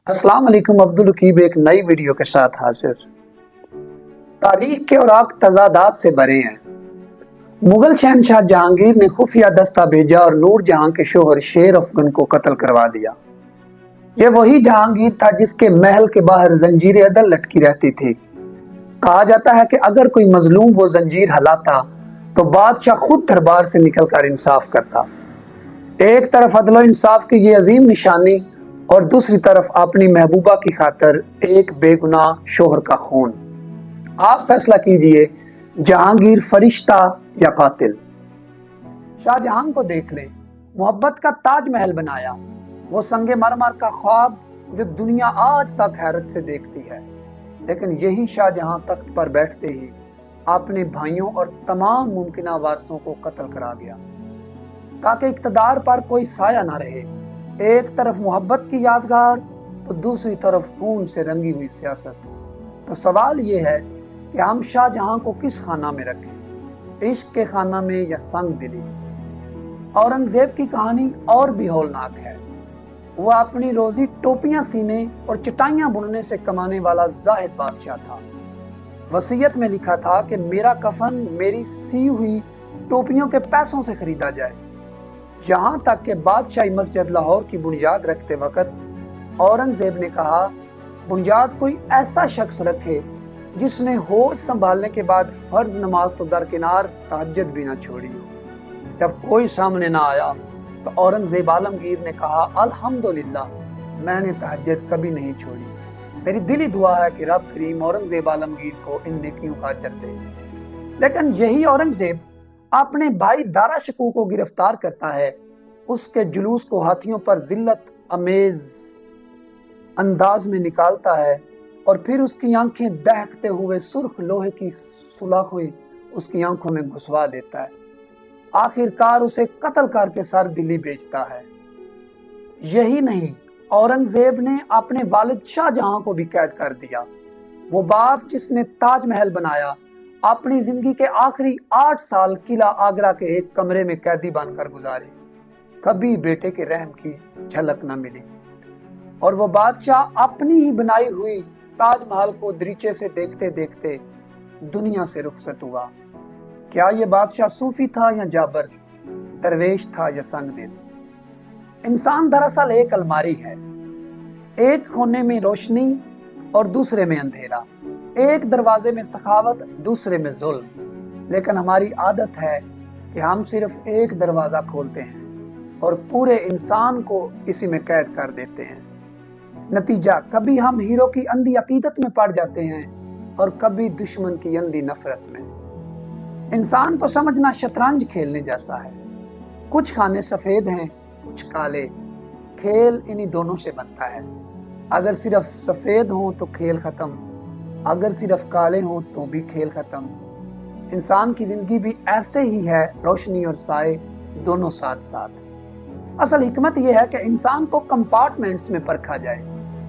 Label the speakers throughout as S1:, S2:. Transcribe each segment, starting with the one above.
S1: अस्सलाम वालेकुम। अब्दुल रकीब एक नई वीडियो के साथ हाजिर। तारीख के औराक तजादात से भरे हैं। मुगल शहनशाह जहांगीर ने खुफिया दस्ता भेजा और नूर जहां के शोहर शेर अफगन को कत्ल करवा दिया। यह वही जहांगीर था जिसके महल के बाहर जंजीरें अदल लटकी रहती थी। कहा जाता है कि अगर कोई मजलूम वो जंजीर हलाता तो बादशाह खुद दरबार से निकलकर इंसाफ करता। एक तरफ अदलो इंसाफ की ये अजीम निशानी और दूसरी तरफ अपनी महबूबा की खातर एक बेगुनाह शोहर का खून। आप फैसला कीजिए, जहांगीर फरिश्ता या कातिल। शाहजहां को देख लें, मोहब्बत का ताजमहल बनाया, वो संगे मरमर का ख्वाब जो दुनिया आज तक हैरत से देखती है। लेकिन यही शाहजहां तख्त पर बैठते ही अपने भाइयों और तमाम मुमकिन वारसों को कत्ल करा गया ताकि इक्तदार पर कोई साया ना रहे। एक तरफ मोहब्बत की यादगार तो दूसरी तरफ खून से रंगी हुई सियासत। तो सवाल ये है कि हम शाहजहां को किस खाना में रखें, इश्क के खाना में या संग दिली। औरंगजेब की कहानी और भी हौलनाक है। वो अपनी रोजी टोपियां सीने और चटाइयां बुनने से कमाने वाला जाहिद बादशाह था। वसीयत में लिखा था कि मेरा कफन मेरी सी हुई टोपियों के पैसों से खरीदा जाए। यहाँ तक कि बादशाही मस्जिद लाहौर की बुनियाद रखते वक्त औरंगजेब ने कहा, बुनियाद कोई ऐसा शख्स रखे जिसने होश संभालने के बाद फर्ज नमाज तो दरकिनार तहज्जुद भी ना छोड़ी हो। जब कोई सामने ना आया तो औरंगजेब आलमगीर ने कहा, अल्हम्दुलिल्लाह, मैंने तहज्जुद कभी नहीं छोड़ी। मेरी दिली दुआ है कि रब करीम औरंगजेब आलमगीर को इन नेकियों का अजर दे। लेकिन यही औरंगजेब अपने भाई दारा शकू को गिरफ्तार करता है, उसके जुलूस को हाथियों पर जिल्लत अमेज अंदाज में निकालता है और फिर उसकी आंखें दहकते हुए सुर्ख लोहे की सुलाखें उसकी आंखों में घुसवा देता है। आखिरकार उसे कत्ल करके सर दिल्ली भेजता है। यही नहीं, औरंगजेब ने अपने वालिद शाहजहां को भी कैद कर दिया। वो बाप जिसने ताजमहल बनाया, अपनी जिंदगी के आखिरी 8 साल किला आगरा के एक कमरे में कैदी बनकर गुजारे। कभी बेटे के रहम की झलक न मिली और वो बादशाह अपनी ही बनाई हुई ताजमहल को दरीचे से देखते देखते दुनिया से रुखसत हुआ। क्या ये बादशाह सूफी था या जाबर, दरवेश था या संगदिल? इंसान दरअसल एक अलमारी है, एक कोने में रोशनी और दूसरे में अंधेरा, एक दरवाजे में सखावत, दूसरे में जुल्म। लेकिन हमारी आदत है कि हम सिर्फ एक दरवाजा खोलते हैं और पूरे इंसान को इसी में कैद कर देते हैं। नतीजा, कभी हम हीरो की अंधी अकीदत में पड़ जाते हैं और कभी दुश्मन की अंधी नफरत में। इंसान को समझना शतरंज खेलने जैसा है। कुछ खाने सफेद हैं, कुछ काले। खेल इन्हीं दोनों से बनता है। अगर सिर्फ सफेद हो तो खेल खत्म, अगर सिर्फ काले हो तो भी खेल खत्म। इंसान की जिंदगी भी ऐसे ही है, रोशनी और साए दोनों साथ साथ। असल हिकमत यह है कि इंसान को कंपार्टमेंट्स में परखा जाए।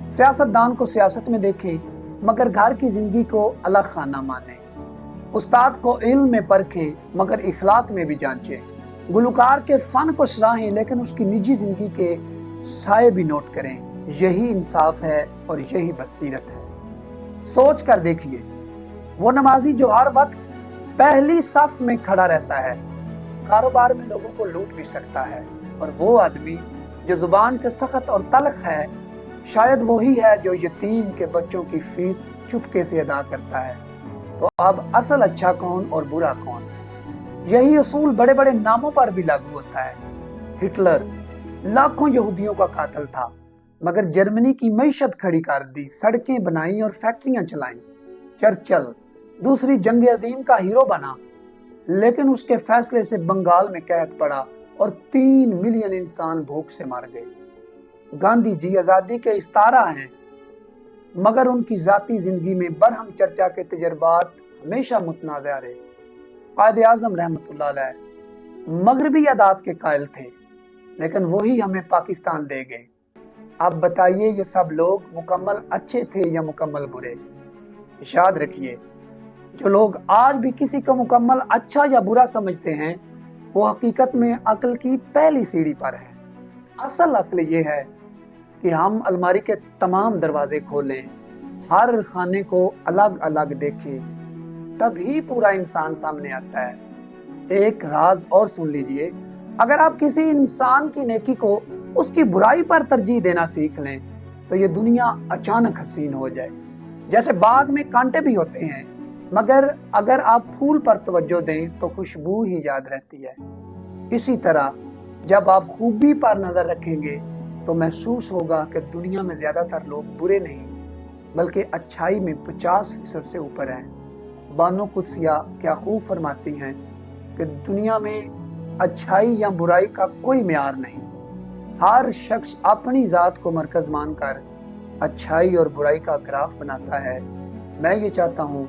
S1: सियासतदान को सियासत में देखें मगर घर की जिंदगी को अलग खाना माने। उस्ताद को इल्म में परखें मगर इखलाक में भी जांचें। गुलकार के फन को सराहें लेकिन उसकी निजी जिंदगी के साए भी नोट करें। यही इंसाफ है और यही बसीरत है। सोच कर देखिए, वो नमाजी जो हर वक्त पहली सफ में खड़ा रहता है, कारोबार में लोगों को लूट भी सकता है, और वो आदमी जो जुबान से सख्त और तल्ख है, शायद वही है जो यतीम के बच्चों की फीस चुपके से अदा करता है। तो अब असल अच्छा कौन और बुरा कौन? यही असूल बड़े बड़े नामों पर भी लागू होता है। हिटलर लाखों यहूदियों का कातिल था मगर जर्मनी की मईशत खड़ी कर दी, सड़कें बनाई और फैक्ट्रियां चलाई। चर्चिल दूसरी जंग अजीम का हीरो बना लेकिन उसके फैसले से बंगाल में कैद पड़ा और 3 मिलियन इंसान भूख से मर गए। गांधी जी आजादी के इस्तारा हैं मगर उनकी जाती जिंदगी में बरहम चर्चा के तजर्बात हमेशा मुतनाज़ा रहे। कायद आज़म रहमतुल्लाह अलैह मगरबी आदात के कायल थे लेकिन वही हमें पाकिस्तान दे गए। अब बताइए, ये सब लोग मुकम्मल अच्छे थे या मुकम्मल बुरे? याद रखिए, जो लोग आज भी किसी को मुकम्मल अच्छा या बुरा समझते हैं वो हकीकत में अक्ल की पहली सीढ़ी पर है। असल अक्ल ये है کہ ہم الماری کے تمام دروازے کھولیں، ہر خانے کو الگ الگ دیکھیں، تبھی پورا انسان سامنے آتا ہے۔ ایک راز اور سن لیجئے، اگر آپ کسی انسان کی نیکی کو اس کی برائی پر ترجیح دینا سیکھ لیں تو یہ دنیا اچانک حسین ہو جائے۔ جیسے باغ میں کانٹے بھی ہوتے ہیں، مگر اگر آپ پھول پر توجہ دیں تو خوشبو ہی یاد رہتی ہے۔ اسی طرح جب آپ خوبی پر نظر رکھیں گے تو محسوس ہوگا کہ دنیا میں زیادہ تر لوگ برے نہیں بلکہ اچھائی میں 50% سے اوپر ہیں۔ بانو قدسیہ کیا خوب فرماتی ہیں کہ دنیا میں اچھائی یا برائی کا کوئی معیار نہیں، ہر شخص اپنی ذات کو مرکز مان کر اچھائی اور برائی کا گراف بناتا ہے۔ میں یہ چاہتا ہوں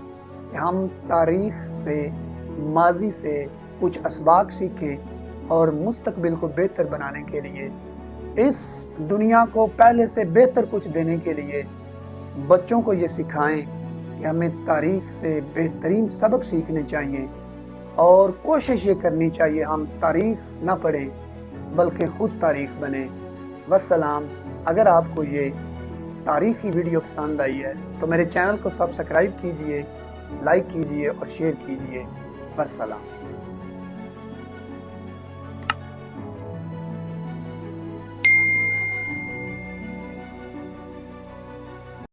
S1: کہ ہم تاریخ سے، ماضی سے کچھ اسباق سیکھیں اور مستقبل کو بہتر بنانے کے لیے، اس دنیا کو پہلے سے بہتر کچھ دینے کے لیے بچوں کو یہ سکھائیں کہ ہمیں تاریخ سے بہترین سبق سیکھنے چاہیے اور کوشش یہ کرنی چاہیے ہم تاریخ نہ پڑھیں بلکہ خود تاریخ بنیں۔ والسلام۔ اگر آپ کو یہ تاریخی ویڈیو پسند آئی ہے تو میرے چینل کو سبسکرائب کیجئے، لائک کیجئے اور شیئر کیجئے۔ والسلام۔